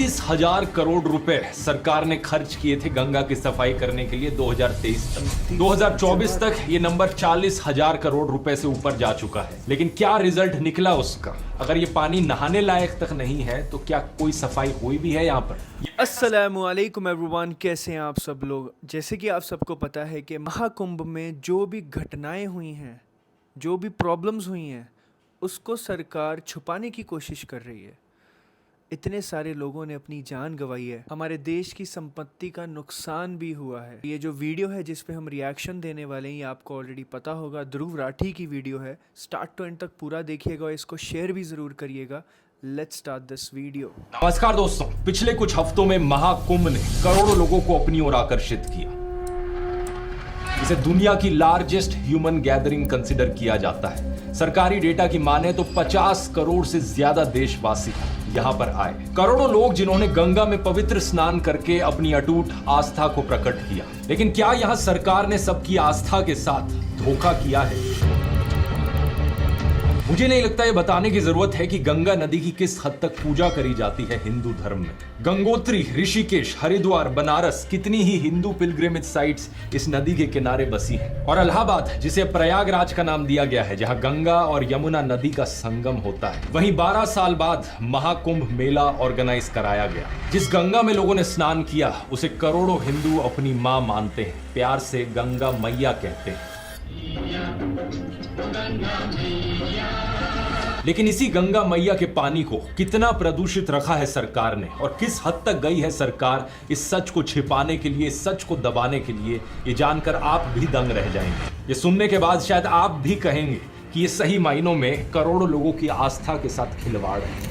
40,000 करोड़ रुपए सरकार ने खर्च किए थे गंगा की सफाई करने के लिए 2023 तक। 2024 तक ये नंबर 40,000 करोड़ रुपए से ऊपर जा चुका है। लेकिन क्या रिजल्ट निकला उसका? अगर ये पानी नहाने लायक तक नहीं है तो क्या कोई सफाई हुई भी है यहाँ पर? अस्सलामुअलैकुम एवरीवन, कैसे हैं आप सब लोग। जैसे कि आप सबको पता है कि महाकुंभ में जो भी घटनाएं हुई हैं, जो भी प्रॉब्लम्स हुई हैं, उसको सरकार छुपाने की कोशिश कर रही है। इतने सारे लोगों ने अपनी जान गंवाई है, हमारे देश की संपत्ति का नुकसान भी हुआ है। ये जो वीडियो है जिस पे हम रिएक्शन देने वाले हैं, ये आपको ऑलरेडी पता होगा, ध्रुव राठी की वीडियो है। स्टार्ट टू एंड तक पूरा देखिएगा और इसको शेयर भी ज़रूर करिएगा। Let's start this video. नमस्कार दोस्तों, पिछले कुछ हफ्तों में महाकुंभ ने करोड़ों लोगों को अपनी ओर आकर्षित किया। इसे दुनिया की लार्जेस्ट ह्यूमन गैदरिंग कंसिडर किया जाता है। सरकारी डेटा की माने तो 50 करोड़ से ज्यादा देशवासी यहां पर आए। करोड़ों लोग जिन्होंने गंगा में पवित्र स्नान करके अपनी अटूट आस्था को प्रकट किया। लेकिन क्या यहां सरकार ने सबकी आस्था के साथ धोखा किया है? मुझे नहीं लगता ये बताने की जरूरत है कि गंगा नदी की किस हद तक पूजा करी जाती है हिंदू धर्म में। गंगोत्री, ऋषिकेश, हरिद्वार, बनारस, कितनी ही हिंदू पिलग्रिमेज साइट्स इस नदी के किनारे बसी हैं। और इलाहाबाद, जिसे प्रयागराज का नाम दिया गया है, जहां गंगा और यमुना नदी का संगम होता है, वहीं 12 साल बाद महाकुंभ मेला ऑर्गेनाइज कराया गया। जिस गंगा में लोगों ने स्नान किया उसे करोड़ों हिंदू अपनी मां मानते हैं, प्यार से गंगा मैया कहते हैं। लेकिन इसी गंगा मैया के पानी को कितना प्रदूषित रखा है सरकार ने, और किस हद तक गई है सरकार इस सच को छिपाने के लिए, इस सच को दबाने के लिए, ये जानकर आप भी दंग रह जाएंगे। ये सुनने के बाद शायद आप भी कहेंगे कि ये सही मायनों में करोड़ों लोगों की आस्था के साथ खिलवाड़ है।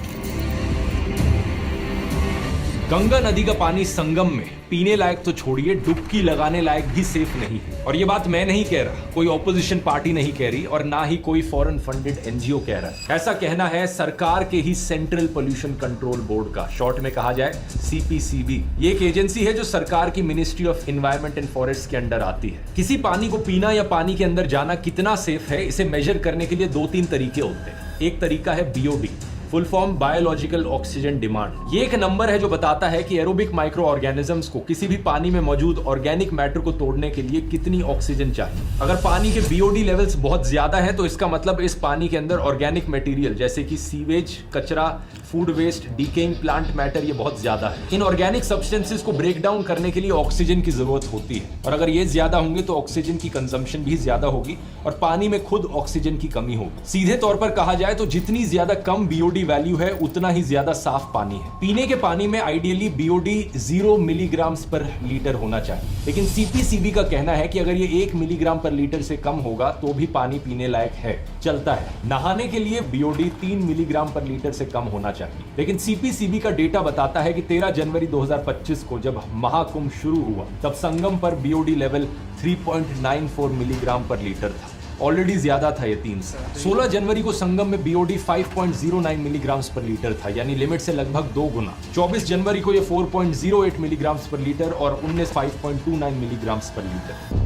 गंगा नदी का पानी संगम में पीने लायक तो छोड़िए, डुबकी लगाने लायक भी सेफ नहीं है। और ये बात मैं नहीं कह रहा, कोई ऑपोजिशन पार्टी नहीं कह रही, और ना ही कोई फॉरेन फंडेड एनजीओ कह रहा है। ऐसा कहना है सरकार के ही सेंट्रल पोल्यूशन कंट्रोल बोर्ड का, शॉर्ट में कहा जाए सीपीसीबी। ये एक एजेंसी है जो सरकार की ministry of environment and forest के अंडर आती है। किसी पानी को पीना या पानी के अंदर जाना कितना सेफ है, इसे मेजर करने के लिए 2-3 तरीके होते हैं। एक तरीका है BOD, full form biological oxygen demand. ये एक नंबर है जो बताता है कि एरोबिक माइक्रो ऑर्गेनिजम्स को किसी भी पानी में मौजूद ऑर्गेनिक मैटर को तोड़ने के लिए कितनी ऑक्सीजन चाहिए। अगर पानी के बीओडी लेवल्स बहुत ज्यादा हैं तो इसका मतलब इस पानी के अंदर ऑर्गेनिक मटेरियल जैसे कि सीवेज, कचरा, food waste, decaying plant matter ये बहुत ज्यादा है। इन ऑर्गेनिक सब्सटेंसेस को ब्रेक डाउन करने के लिए ऑक्सीजन की जरूरत होती है, और अगर ये ज्यादा होंगे तो ऑक्सीजन की कंजम्पशन भी ज्यादा होगी और पानी में खुद ऑक्सीजन की कमी होगी। सीधे तौर पर कहा जाए तो जितनी ज्यादा कम बीओडी वैल्यू है उतना ही ज्यादा साफ पानी है। पीने के पानी में आइडियली बीओडी 0 मिलीग्राम्स पर लीटर होना चाहिए, लेकिन सीपीसीबी का कहना है कि अगर ये 1 मिलीग्राम पर लीटर से कम होगा तो भी पानी पीने लायक है, चलता है। नहाने के लिए बीओडी 3 मिलीग्राम पर लीटर से कम होना चाहिए। लेकिन सीपीसीबी का डेटा बताता है कि 13 जनवरी 2025 को जब महाकुंभ शुरू हुआ तब संगम पर बीओडी लेवल 3.94 मिलीग्राम पर लीटर था। ऑलरेडी ज्यादा था ये 3 से। 16 जनवरी को संगम में बीओडी 5.09 मिलीग्राम पर लीटर था, यानी लिमिट से लगभग 2 गुना। 24 जनवरी को ये 4.08 मिलीग्राम पर लीटर और 19 5.29 मिलीग्राम पर लीटर।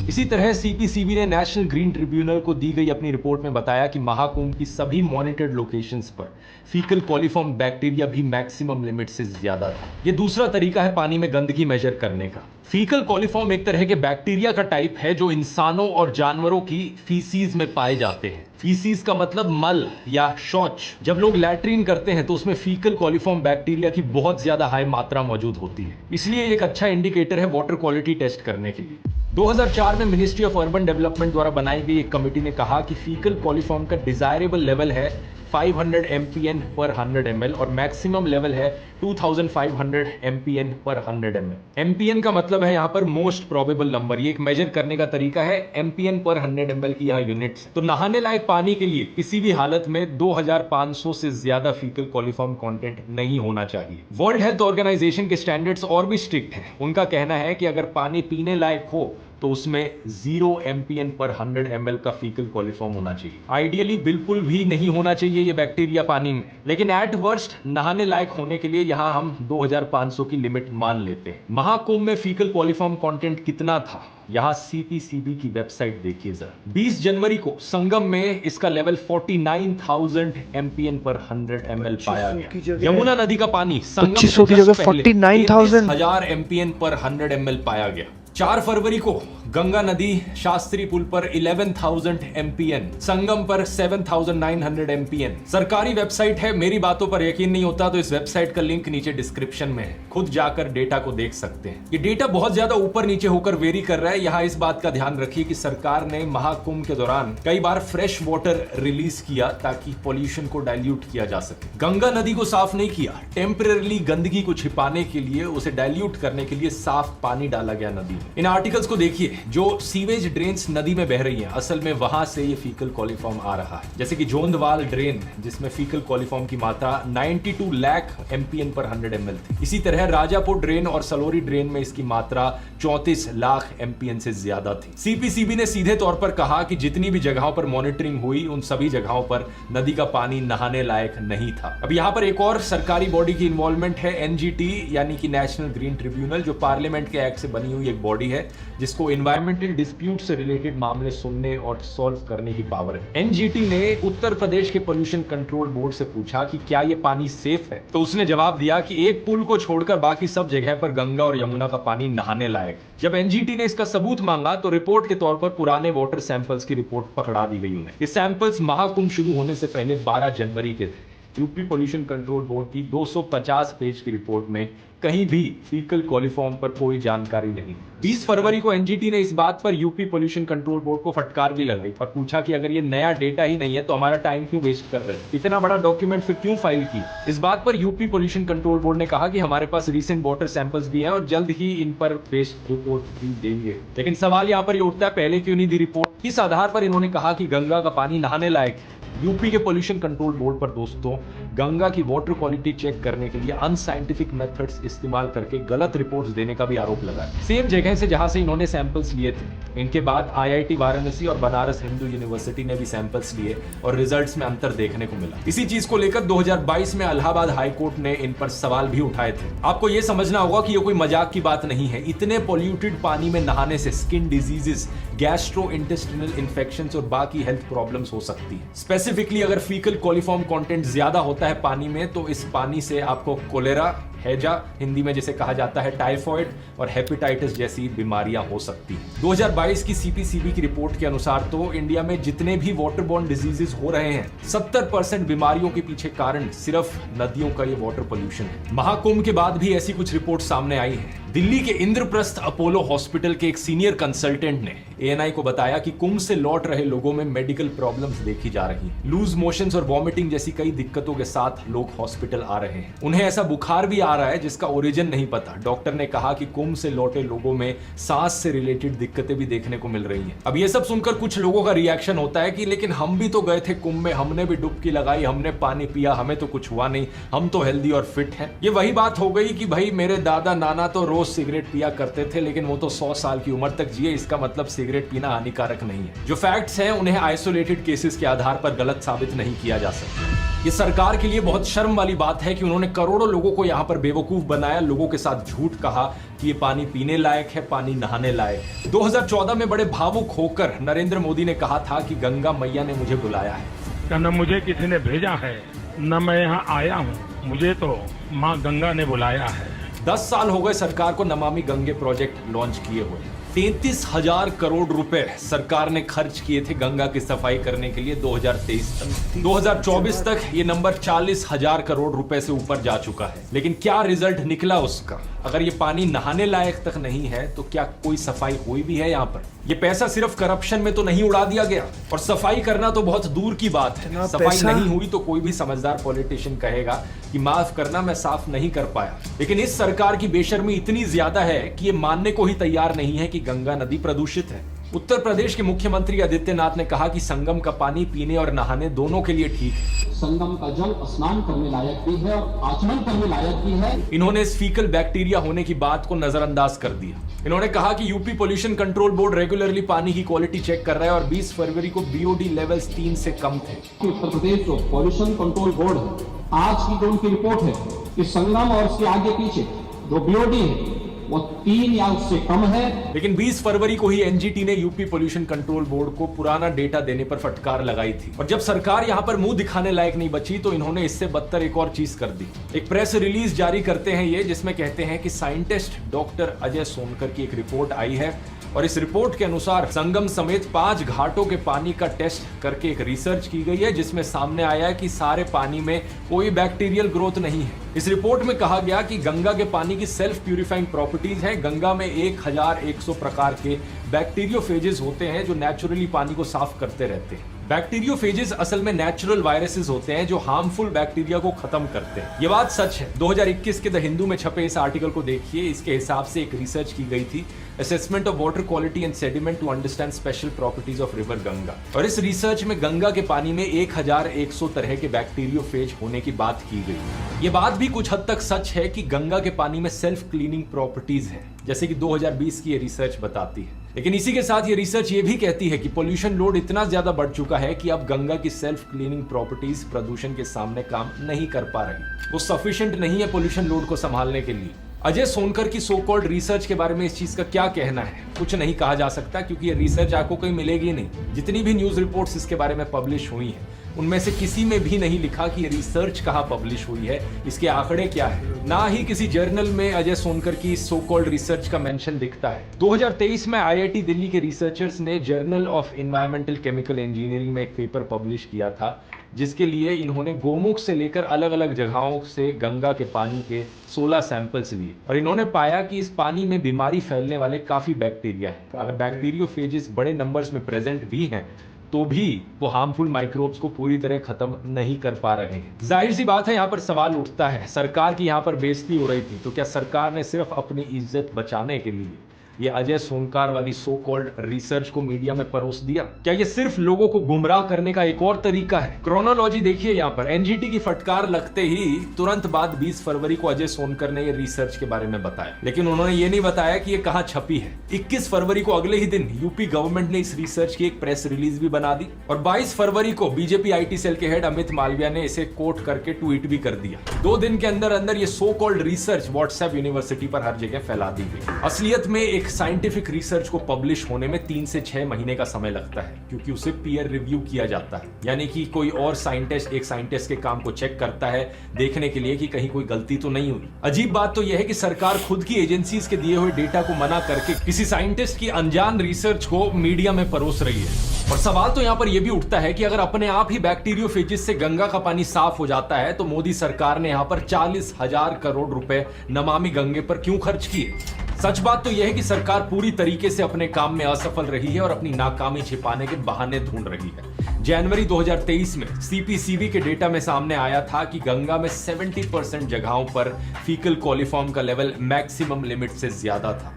इसी तरह सीपीसीबी ने नेशनल ग्रीन ट्रिब्यूनल को दी गई अपनी रिपोर्ट में बताया कि महाकुंभ की सभी मॉनिटर्ड लोकेशंस पर फीकल कॉलीफॉर्म बैक्टीरिया भी मैक्सिमम लिमिट से ज्यादा था। ये दूसरा तरीका है पानी में गंदगी मेजर करने का। फीकल कॉलीफॉर्म एक तरह के बैक्टीरिया का टाइप है जो इंसानों और जानवरों की फीसीज में पाए जाते हैं। फीसीज का मतलब मल या शौच। जब लोग लैट्रीन करते हैं तो उसमें फीकल कॉलीफॉर्म बैक्टीरिया की बहुत ज्यादा हाई मात्रा मौजूद होती है, इसलिए एक अच्छा इंडिकेटर है वाटर क्वालिटी टेस्ट करने के लिए। 2004 में मिनिस्ट्री ऑफ अर्बन डेवलपमेंट द्वारा बनाई गई एक कमेटी ने कहा कि फीकल कॉलीफॉर्म का डिजायरेबल लेवल है 500 MPN पर 100 ml और मैक्सिमम लेवल है 2500 MPN पर 100 ml। MPN का मतलब है यहाँ पर मोस्ट प्रोबेबल नंबर। ये एक मेजर करने का तरीका है। MPN पर 100 ml की यहाँ यूनिट्स। तो नहाने लायक पानी के लिए किसी भी हालत में 2500 से ज्यादा फीकल कॉलीफॉर्म कंटेंट नहीं होना चाहिए। वर्ल्ड हेल्थ ऑर्गेनाइजेशन के स्टैंडर्ड्स और भी स्ट्रिक्ट हैं। उनका कहना है कि अगर पानी पीने लायक हो तो उसमें 0 MPN पर 100 ml का फीकल कोलिफॉर्म होना चाहिए। आइडियली बिल्कुल भी नहीं होना चाहिए ये बैक्टीरिया पानी में, लेकिन एट वर्स्ट नहाने लायक होने के लिए यहाँ हम 2500 की लिमिट मान लेते हैं। महाकुंभ में फीकल कोलिफॉर्म कंटेंट कितना था, यहाँ CPCB की वेबसाइट देखिए जरा। 20 जनवरी को संगम में इसका लेवल 49,000 MPN पर 100 ml पाया गया। यमुना नदी का पानी संगम 2500 की जगह 49,000 1000 MPN पर 100 ml पाया गया। 4 फरवरी को गंगा नदी शास्त्री पुल पर 11,000 MPN, संगम पर 7,900 MPN। सरकारी वेबसाइट है, मेरी बातों पर यकीन नहीं होता तो इस वेबसाइट का लिंक नीचे डिस्क्रिप्शन में है, खुद जाकर डेटा को देख सकते हैं। ये डेटा बहुत ज्यादा ऊपर नीचे होकर वेरी कर रहा है। यहाँ इस बात का ध्यान रखिए कि सरकार ने महाकुंभ के दौरान कई बार फ्रेश वाटर रिलीज किया ताकि पॉल्यूशन को डाइल्यूट किया जा सके। गंगा नदी को साफ नहीं किया, टेम्परेरली गंदगी को छिपाने के लिए, उसे डाइल्यूट करने के लिए साफ पानी डाला गया नदी में। इन आर्टिकल्स को देखिए, जो सीवेज ड्रेन्स नदी में बह रही हैं, असल में वहां से ये फीकल कोलिफॉर्म आ रहा है। जैसे कि जोंधवाल ड्रेन जिसमें फीकल कोलिफॉर्म की मात्रा 92 लाख MPN पर 100 ml थी। इसी तरह राजापुर ड्रेन और सलोरी ड्रेन में इसकी मात्रा 34 लाख MPN से ज्यादा थी। CPCB ने सीधे तौर पर कहा कि जितनी भी जगहों पर मॉनिटरिंग हुई उन सभी जगहों पर नदी का पानी नहाने लायक नहीं था। अब यहाँ पर एक और सरकारी बॉडी की इन्वॉल्वमेंट है, NGT यानी कि नेशनल ग्रीन ट्रिब्यूनल, जो पार्लियामेंट के एक्ट से बनी हुई एक बॉडी है जिसको एनवायरमेंटल डिस्प्यूट से रिलेटेड मामले सुनने और सॉल्व करने की पावर है। NGT ने उत्तर प्रदेश के पोल्यूशन कंट्रोल बोर्ड से पूछा कि क्या ये पानी सेफ है, तो उसने जवाब दिया कि एक पुल को छोड़कर बाकी सब जगह पर गंगा और यमुना का पानी नहाने लायक। जब NGT ने इसका सबूत मांगा तो रिपोर्ट के तौर पर पुराने वाटर सैंपल्स की रिपोर्ट पकड़ा दी गई उन्हें। ये सैंपल्स महाकुंभ शुरू होने से पहले 12 जनवरी के थे। यूपी पोल्यूशन कंट्रोल बोर्ड की 250 पेज की रिपोर्ट में कहीं भी फीकल कोलिफॉर्म पर कोई जानकारी नहीं। 20 फरवरी को NGT ने इस बात पर यूपी पोल्यूशन कंट्रोल बोर्ड को फटकार भी लगाई और पूछा कि अगर ये नया डेटा ही नहीं है तो हमारा टाइम क्यों वेस्ट कर रहे हैं, इतना बड़ा डॉक्यूमेंट फिर क्यों फाइल की। इस बात पर यूपी पोल्यूशन कंट्रोल बोर्ड ने कहा कि हमारे पास रीसेंट वाटर सैंपल्स भी हैं और जल्द ही इन पर बेस्ड रिपोर्ट भी देंगे। लेकिन सवाल यहाँ पर ये उठता है, पहले क्यों नहीं दी रिपोर्ट। इस आधार पर इन्होंने कहा कि गंगा का पानी नहाने लायक है। यूपी के पोल्यूशन कंट्रोल बोर्ड पर दोस्तों गंगा की वाटर क्वालिटी चेक करने के लिए अनसाइंटिफिक मेथड्स इस्तेमाल करके गलत रिपोर्ट्स देने का भी आरोप लगा है। सेम जगह से जहां से इन्होंने सैंपल्स लिए थे, इनके बाद IIT वाराणसी और बनारस हिंदू यूनिवर्सिटी ने भी सैंपल्स लिए और रिजल्ट्स में अंतर देखने को मिला। इसी चीज को लेकर 2022 में इलाहाबाद हाई कोर्ट ने इन पर सवाल भी उठाए थे। आपको ये समझना होगा कि ये कोई मजाक की बात नहीं है। इतने पॉल्यूटेड पानी में नहाने से स्किन डिजीजेस, गैस्ट्रोइंटेस्टिनल इन्फेक्शंस और बाकी हेल्थ प्रॉब्लम्स हो सकती है। स्पेसिफिकली अगर फीकल कोलिफॉर्म कंटेंट ज्यादा होता है पानी में तो इस पानी से आपको कोलेरा, हैजा हिंदी में जिसे कहा जाता है, टाइफॉइड और हेपेटाइटिस जैसी बीमारियां हो सकती हैं। 2022 की CPCB की रिपोर्ट के अनुसार तो इंडिया में जितने भी वाटरबॉर्न डिजीजेस हो रहे हैं 70% बीमारियों के पीछे कारण सिर्फ नदियों का ये वाटर पोल्यूशन है। महाकुंभ के बाद भी ऐसी कुछ रिपोर्ट सामने आई है। दिल्ली के इंद्रप्रस्थ अपोलो हॉस्पिटल के एक सीनियर कंसल्टेंट ने ANI को बताया कि कुंभ से लौट रहे लोगों में मेडिकल प्रॉब्लम्स देखी जा रही हैं। लूज मोशंस और वॉमिटिंग जैसी कई दिक्कतों के साथ लोग हॉस्पिटल आ रहे हैं। उन्हें ऐसा बुखार भी आ रहा है जिसका ओरिजिन नहीं पता। डॉक्टर ने कहा कि कुंभ से लौटे लोगों में सांस से रिलेटेड दिक्कतें भी देखने को मिल रही हैं। अब ये सब सुनकर कुछ लोगों का रिएक्शन होता है कि लेकिन हम भी तो गए थे कुंभ में, हमने भी डुबकी लगाई, हमने पानी पिया, हमें तो कुछ हुआ नहीं, हम तो हेल्दी और फिट हैं। ये वही बात हो गई कि भाई मेरे दादा नाना तो रोज सिगरेट पिया करते थे लेकिन वो तो 100 साल की उम्र तक जिए, इसका मतलब सिगरेट पीना हानिकारक नहीं है। जो फैक्ट्स हैं उन्हें आइसोलेटेड केसेस के आधार पर गलत साबित नहीं किया जा सकता। ये सरकार के लिए बहुत शर्म वाली बात है कि उन्होंने करोड़ों लोगों को यहाँ पर बेवकूफ बनाया, लोगों के साथ झूठ कहा कि ये पानी पीने लायक है, पानी नहाने लायक है। 2014 में बड़े भावुक होकर नरेंद्र मोदी ने कहा था कि गंगा मैया ने मुझे बुलाया है। न मुझे किसी ने भेजा है न मैं यहाँ आया हूँ, मुझे तो माँ गंगा ने बुलाया है। 10 साल हो गए सरकार को नमामि गंगे प्रोजेक्ट लॉन्च किए हुए। 33,000 करोड़ रुपए सरकार ने खर्च किए थे गंगा की सफाई करने के लिए 2023 तक। 2024 तक ये नंबर 40,000 करोड़ रुपए से ऊपर जा चुका है। लेकिन क्या रिजल्ट निकला उसका? अगर ये पानी नहाने लायक तक नहीं है तो क्या कोई सफाई हुई भी है यहाँ पर? ये पैसा सिर्फ करप्शन में तो नहीं उड़ा दिया गया, और सफाई करना तो बहुत दूर की बात है। सफाई नहीं हुई तो कोई भी समझदार पॉलिटिशियन कहेगा कि माफ करना, मैं साफ नहीं कर पाया। लेकिन इस सरकार की बेशर्मी इतनी ज्यादा है कि ये मानने को ही तैयार नहीं है कि गंगा नदी प्रदूषित है। उत्तर प्रदेश के मुख्यमंत्री आदित्यनाथ ने कहा कि संगम का पानी पीने और नहाने दोनों के लिए ठीक है। संगम का जल स्नान करने लायक भी है और आचमन करने लायक भी है। इन्होंने इस फीकल बैक्टीरिया होने की बात को नजरअंदाज कर दिया। इन्होंने कहा कि UP pollution control board regularly पानी की क्वालिटी चेक कर रहा है और 20 फरवरी को बीओडी लेवल्स 3 से कम थे। उत्तर प्रदेश जो पॉल्यूशन कंट्रोल बोर्ड है, आज की जो उनकी रिपोर्ट है कि संगम और उसके आगे पीछे जो बीओडी है वो 3 या उससे कम है। लेकिन 20 फरवरी को ही एनजीटी ने यूपी पोल्यूशन कंट्रोल बोर्ड को पुराना डेटा देने पर फटकार लगाई थी और जब सरकार यहां पर मुंह दिखाने लायक नहीं बची तो इन्होंने इससे बदतर एक और चीज कर दी। एक प्रेस रिलीज जारी करते हैं ये, जिसमें कहते हैं कि साइंटिस्ट डॉक्टर अजय सोनकर की एक रिपोर्ट आई है और इस रिपोर्ट के अनुसार संगम समेत 5 घाटों के पानी का टेस्ट करके एक रिसर्च की गई है जिसमें सामने आया है कि सारे पानी में कोई बैक्टीरियल ग्रोथ नहीं है। इस रिपोर्ट में कहा गया कि गंगा के पानी की सेल्फ प्यूरिफाइंग प्रॉपर्टीज है। गंगा में 1100 प्रकार के बैक्टीरियोफेजेस होते हैं जो नेचुरली पानी को साफ करते रहते हैं। बैक्टीरियोफेजेस असल में नेचुरल वायरसेस होते हैं जो हार्मफुल बैक्टीरिया को खत्म करते हैं। ये बात सच है। 2021 के द हिंदू में छपे इस आर्टिकल को देखिए। इसके हिसाब से एक रिसर्च की गई थी, assessment of water quality and sediment to understand special properties of river Ganga, और इस रिसर्च में गंगा के पानी में 1100 तरह के बैक्टीरियोफेज होने की बात की गई। ये बात भी कुछ हद तक सच है कि गंगा के पानी में सेल्फ क्लीनिंग प्रॉपर्टीज है, जैसे कि 2020 की ये रिसर्च बताती है। लेकिन इसी के साथ ये रिसर्च ये भी कहती है कि पोल्यूशन लोड इतना ज्यादा बढ़ चुका है कि अब गंगा की सेल्फ क्लीनिंग प्रॉपर्टीज प्रदूषण के सामने काम नहीं कर पा रही, वो सफिशिएंट नहीं है पोल्यूशन लोड को संभालने के लिए। अजय सोनकर की सो कॉल्ड रिसर्च के बारे में इस चीज का क्या कहना है? कुछ नहीं कहा जा सकता क्योंकि ये रिसर्च आपको कहीं मिलेगी नहीं। जितनी भी न्यूज रिपोर्ट्स इसके बारे में पब्लिश हुई हैं उनमें से किसी में भी नहीं लिखा कि ये रिसर्च कहाँ पब्लिश हुई है, इसके आंकड़े क्या है। ना ही किसी जर्नल में अजय सोनकर की सो कॉल्ड रिसर्च का मेंशन दिखता है। 2023 में आईआईटी दिल्ली के रिसर्चर्स ने journal of environmental chemical engineering में एक पेपर पब्लिश किया था जिसके लिए इन्होंने गोमुख से लेकर अलग अलग जगहों से गंगा के पानी के 16 सैंपल्स लिए और इन्होंने पाया कि इस पानी में बीमारी फैलने वाले काफी बैक्टीरिया हैं। अगर बैक्टीरियोफेजेस बड़े नंबर्स में प्रेजेंट भी हैं तो भी वो हार्मफुल माइक्रोब्स को पूरी तरह खत्म नहीं कर पा रहे हैं। जाहिर सी बात है, यहाँ पर सवाल उठता है, सरकार की यहाँ पर बेइज्जती हो रही थी तो क्या सरकार ने सिर्फ अपनी इज्जत बचाने के लिए ये अजय सोनकर वाली सो कॉल्ड रिसर्च को मीडिया में परोस दिया? क्या ये सिर्फ लोगों को गुमराह करने का एक और तरीका है? क्रोनोलॉजी देखिए यहाँ पर। एनजीटी की फटकार लगते ही तुरंत बाद 20 फरवरी को अजय सोनकर ने ये रिसर्च के बारे में बताया, लेकिन उन्होंने ये नहीं बताया कि ये कहाँ छपी है। 21 फरवरी को अगले ही दिन यूपी गवर्नमेंट ने इस रिसर्च की एक प्रेस रिलीज भी बना दी और 22 फरवरी को बीजेपी आईटी सेल के हेड अमित मालविया ने इसे कोट करके ट्वीट भी कर दिया। 2 दिन के अंदर अंदर ये so called research WhatsApp university पर हर जगह फैला दी गई। असलियत में एक साइंटिफिक रिसर्च को पब्लिश होने में 3 से 6 महीने का समय लगता है क्योंकि उसे पीयर रिव्यू किया जाता है, यानी कि कोई और साइंटिस्ट एक साइंटिस्ट के काम को चेक करता है देखने के लिए कि कहीं कोई गलती तो नहीं हुई। अजीब बात तो यह है कि सरकार खुद की एजेंसीज के दिए हुए डेटा को मना करके किसी साइंटिस्ट की अनजान रिसर्च को मीडिया में परोस रही है। और सवाल तो यहां पर यह भी उठता है कि अगर अपने आप ही बैक्टीरियोफेजिस से गंगा का पानी साफ हो जाता है तो मोदी सरकार ने यहां पर 40,000 करोड़ रुपए नमामि गंगे पर क्यों खर्च किए? सच बात तो यह है कि सरकार पूरी तरीके से अपने काम में असफल रही है और अपनी नाकामी छिपाने के बहाने ढूंढ रही है। जनवरी 2023 में सीपीसीबी के डेटा में सामने आया था कि गंगा में 70% जगहों पर फीकल कोलिफॉर्म का लेवल मैक्सिमम लिमिट से ज्यादा था।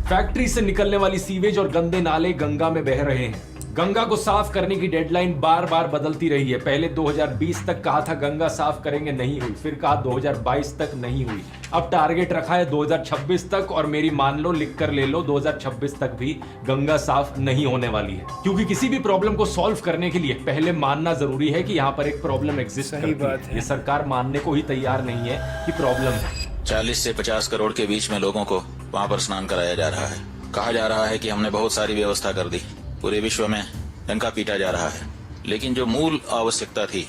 फैक्ट्री से निकलने वाली सीवेज और गंदे नाले गंगा में बह रहे हैं। गंगा को साफ करने की डेडलाइन बार बार बदलती रही है। पहले 2020 तक कहा था गंगा साफ करेंगे, नहीं हुई। फिर कहा 2022 तक, नहीं हुई। अब टारगेट रखा है 2026 तक और मेरी मान लो, लिख कर ले लो, 2026 तक भी गंगा साफ नहीं होने वाली है। क्योंकि किसी भी प्रॉब्लम को सॉल्व करने के लिए पहले मानना जरूरी है कि यहाँ पर एक प्रॉब्लम एग्जिस्ट करती है। ये सरकार मानने को ही तैयार नहीं है कि प्रॉब्लम है। 40 से 50 करोड़ के बीच में लोगों को वहाँ पर स्नान कराया जा रहा है। कहा जा रहा है कि हमने बहुत सारी व्यवस्था कर दी, पूरे विश्व में डंका पीटा जा रहा है, लेकिन जो मूल आवश्यकता थी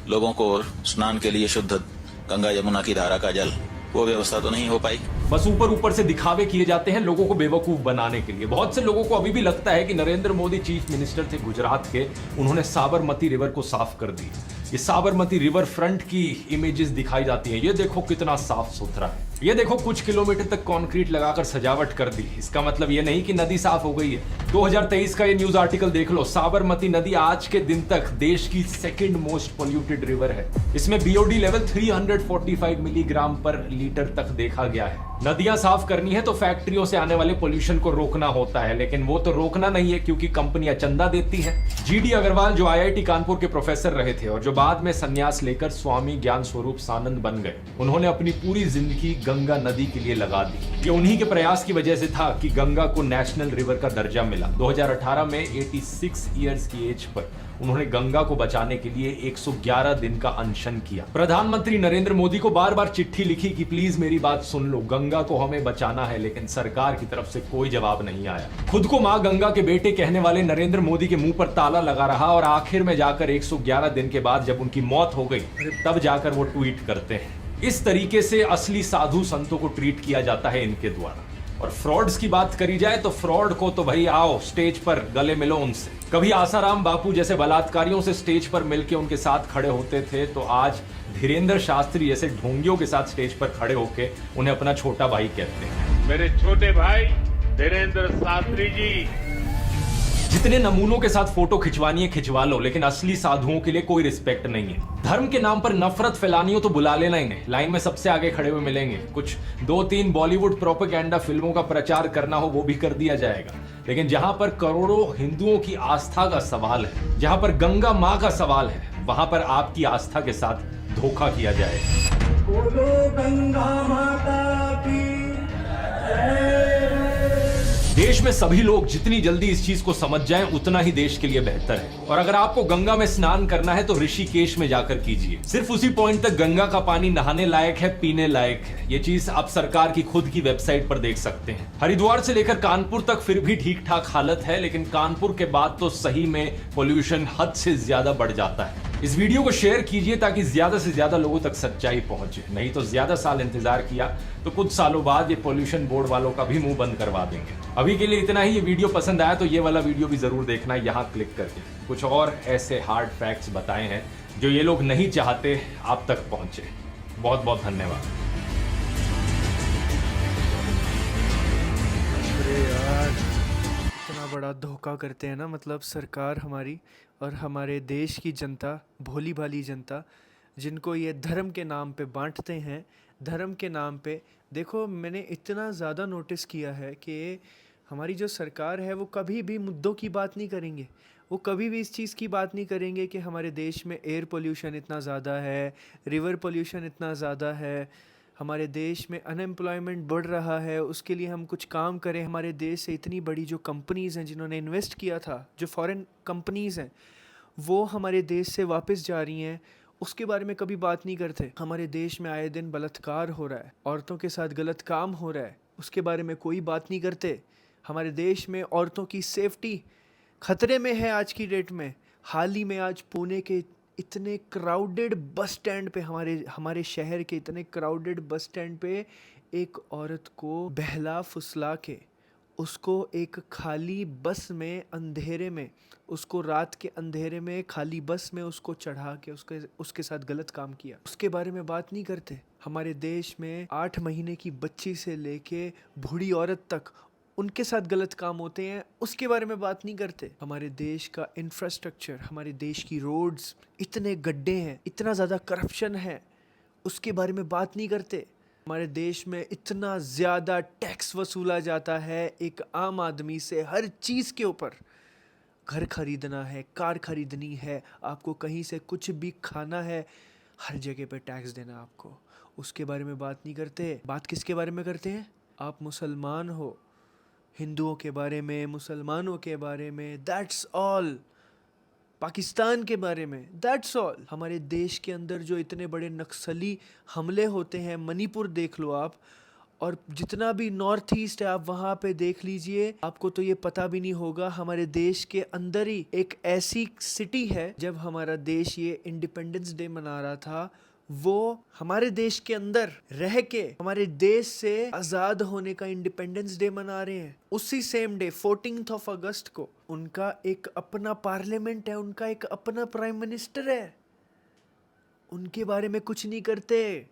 लोगों को स्नान के लिए शुद्ध गंगा यमुना की धारा का जल, वो व्यवस्था तो नहीं हो पाई। बस ऊपर ऊपर से दिखावे किए जाते हैं लोगों को बेवकूफ बनाने के लिए। बहुत से लोगों को अभी भी लगता है कि नरेंद्र मोदी चीफ मिनिस्टर थे गुजरात के, उन्होंने साबरमती रिवर को साफ कर दी। ये साबरमती रिवर फ्रंट की इमेजेस दिखाई जाती हैं, ये देखो कितना साफ सुथरा है। ये देखो कुछ किलोमीटर तक कंक्रीट लगाकर सजावट कर दी। इसका मतलब ये नहीं कि नदी साफ हो गई है। 2023 का ये न्यूज आर्टिकल देख लो। साबरमती नदी आज के दिन तक देश की सेकंड मोस्ट पोल्यूटेड रिवर है। इसमें बीओडी लेवल 345 मिलीग्राम पर लीटर तक देखा गया है। नदियां साफ करनी है तो फैक्ट्रियों से आने वाले पोल्यूशन को रोकना होता है, लेकिन वो तो रोकना नहीं है क्योंकि कंपनियां चंदा देती हैं। जीडी अग्रवाल जो आईआईटी कानपुर के प्रोफेसर रहे थे और जो बाद में संन्यास लेकर स्वामी ज्ञान स्वरूप सानंद बन गए, उन्होंने अपनी पूरी जिंदगी गंगा नदी के लिए लगा दी। ये उन्हीं के प्रयास की वजह से था कि गंगा को नेशनल रिवर का दर्जा मिला। 2018 में 86 इयर्स की एज पर उन्होंने गंगा को बचाने के लिए 111 दिन का अनशन किया। प्रधानमंत्री नरेंद्र मोदी को बार बार चिट्ठी लिखी कि प्लीज मेरी बात सुन लो, गंगा को हमें बचाना है, लेकिन सरकार की तरफ से कोई जवाब नहीं आया। खुद को मां गंगा के बेटे कहने वाले नरेंद्र मोदी के मुंह पर ताला लगा रहा और आखिर में जाकर 111 दिन के बाद जब उनकी मौत हो गई तब जाकर वो ट्वीट करते हैं। इस तरीके से असली साधु संतों को ट्रीट किया जाता है इनके द्वारा। और फ्रॉड्स की बात करी जाए तो फ्रॉड को तो भाई आओ स्टेज पर गले मिलो उनसे। कभी आसाराम बापू जैसे बलात्कारियों से स्टेज पर मिलके उनके साथ खड़े होते थे, तो आज धीरेन्द्र शास्त्री जैसे ढोंगियों के साथ स्टेज पर खड़े होके उन्हें अपना छोटा भाई कहते हैं। मेरे छोटे भाई धीरेन्द्र शास्त्री जी, जितने नमूनों के साथ फोटो खिंचवानी है खिंचवा लो, लेकिन असली साधुओं के लिए कोई रिस्पेक्ट नहीं है। धर्म के नाम पर नफरत फैलानी हो तो बुला लेना इन्हें, लाइन में सबसे आगे खड़े हुए मिलेंगे। कुछ 2-3 बॉलीवुड प्रोपेगेंडा फिल्मों का प्रचार करना हो वो भी कर दिया जाएगा, लेकिन जहां पर करोड़ों हिंदुओं की आस्था का सवाल है, जहां पर गंगा मां का सवाल है, वहां पर आपकी आस्था के साथ धोखा किया जाएगा। बोलो गंगा माता की देश में सभी लोग जितनी जल्दी इस चीज को समझ जाएं उतना ही देश के लिए बेहतर है। और अगर आपको गंगा में स्नान करना है तो ऋषिकेश में जाकर कीजिए। सिर्फ उसी पॉइंट तक गंगा का पानी नहाने लायक है, पीने लायक है। ये चीज आप सरकार की खुद की वेबसाइट पर देख सकते हैं। हरिद्वार से लेकर कानपुर तक फिर भी ठीक ठाक हालत है, लेकिन कानपुर के बाद तो सही में पोल्यूशन हद से ज्यादा बढ़ जाता है। इस वीडियो को शेयर कीजिए ताकि ज्यादा से ज्यादा लोगों तक सच्चाई पहुंचे। नहीं तो ज्यादा साल इंतजार किया तो कुछ सालों बाद ये पोल्यूशन बोर्ड वालों का भी मुंह बंद करवा देंगे। अभी के लिए इतना ही। ये वीडियो पसंद आया तो ये वाला वीडियो भी जरूर देखना यहाँ क्लिक करके। कुछ और ऐसे हार्ड फैक्ट्स बताए हैं जो ये लोग नहीं चाहते आप तक पहुंचे। बहुत बहुत धन्यवाद। अरे यार, इतना बड़ा धोखा करते हैं ना, मतलब सरकार हमारी और हमारे देश की जनता, भोली भाली जनता, जिनको ये धर्म के नाम पे बांटते हैं। धर्म के नाम पे देखो, मैंने इतना ज़्यादा नोटिस किया है कि हमारी जो सरकार है वो कभी भी मुद्दों की बात नहीं करेंगे। वो कभी भी इस चीज़ की बात नहीं करेंगे कि हमारे देश में एयर पोल्यूशन इतना ज़्यादा है, रिवर पोल्यूशन इतना ज़्यादा है, हमारे देश में अनएम्प्लॉयमेंट बढ़ रहा है, उसके लिए हम कुछ काम करें। हमारे देश से इतनी बड़ी जो कंपनीज़ हैं जिन्होंने इन्वेस्ट किया था, जो फॉरेन कंपनीज़ हैं, वो हमारे देश से वापस जा रही हैं, उसके बारे में कभी बात नहीं करते। हमारे देश में आए दिन बलात्कार हो रहा है, औरतों के साथ गलत काम हो रहा है, उसके बारे में कोई बात नहीं करते। हमारे देश में औरतों की सेफ्टी खतरे में है आज की डेट में। हाल ही में आज पुणे के इतने क्राउडेड बस स्टैंड पे, हमारे शहर के इतने क्राउडेड बस स्टैंड पे एक औरत को बहला फुसला के, उसको एक खाली बस में अंधेरे में, उसको रात के अंधेरे में खाली बस में उसको चढ़ा के उसके साथ गलत काम किया। उसके बारे में बात नहीं करते। हमारे देश में 8 महीने की बच्ची से लेके बूढ़ी औरत तक उनके साथ गलत काम होते हैं, उसके बारे में बात नहीं करते। हमारे देश का इंफ्रास्ट्रक्चर, हमारे देश की रोड्स, इतने गड्ढे हैं, इतना ज़्यादा करप्शन है, उसके बारे में बात नहीं करते। हमारे देश में इतना ज़्यादा टैक्स वसूला जाता है एक आम आदमी से, हर चीज़ के ऊपर। घर खरीदना है, कार खरीदनी है, आपको कहीं से कुछ भी खाना है, हर जगह पे टैक्स देना आपको, उसके बारे में बात नहीं करते। बात किसके बारे में करते हैं? आप मुसलमान हो, हिंदुओं के बारे में, मुसलमानों के बारे में, दैट्स ऑल। पाकिस्तान के बारे में, दैट्स ऑल। हमारे देश के अंदर जो इतने बड़े नक्सली हमले होते हैं, मणिपुर देख लो आप, और जितना भी नॉर्थ ईस्ट है आप वहाँ पे देख लीजिए, आपको तो ये पता भी नहीं होगा। हमारे देश के अंदर ही एक ऐसी सिटी है, जब हमारा देश ये इंडिपेंडेंस डे मना रहा था, वो हमारे देश के अंदर रह के हमारे देश से आज़ाद होने का इंडिपेंडेंस डे मना रहे हैं। उसी सेम डे 14 अगस्त को उनका एक अपना पार्लियामेंट है, उनका एक अपना प्राइम मिनिस्टर है, उनके बारे में कुछ नहीं करते।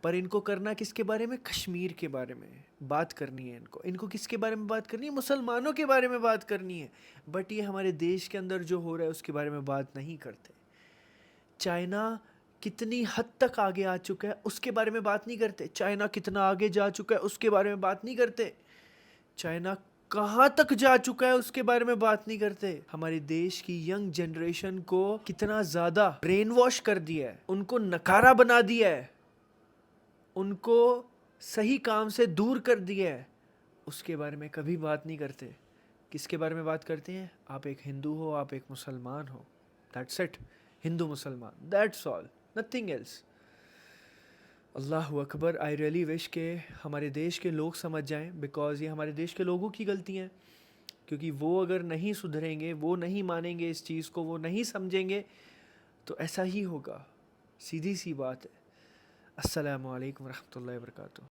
पर इनको करना किसके बारे में? कश्मीर के बारे में बात करनी है इनको। इनको किसके बारे में बात करनी है? मुसलमानों के बारे में बात करनी है। बट ये हमारे देश के अंदर जो हो रहा है उसके बारे में बात नहीं करते। चाइना कितनी हद तक आगे आ चुका है उसके बारे में बात नहीं करते। चाइना कितना आगे जा चुका है उसके बारे में बात नहीं करते। चाइना कहाँ तक जा चुका है उसके बारे में बात नहीं करते। हमारे देश की यंग जनरेशन को कितना ज़्यादा ब्रेन वॉश कर दिया है, उनको नकारा बना दिया है, उनको सही काम से दूर कर दिया है, उसके बारे में कभी बात नहीं करते। किसके बारे में बात करते हैं? आप एक हिंदू हो, आप एक मुसलमान हो, दैट्स इट। हिंदू मुसलमान, दैट्स ऑल, नथिंग एल्स। अल्लाहु अकबर। आई रियली विश के हमारे देश के लोग समझ जाएं, बिकॉज़ ये हमारे देश के लोगों की गलतियाँ हैं। क्योंकि वो अगर नहीं सुधरेंगे, वो नहीं मानेंगे इस चीज़ को, वो नहीं समझेंगे, तो ऐसा ही होगा। सीधी सी बात है। अस्सलामु अलैकुम रहमतुल्लाहि व बरकातुहू।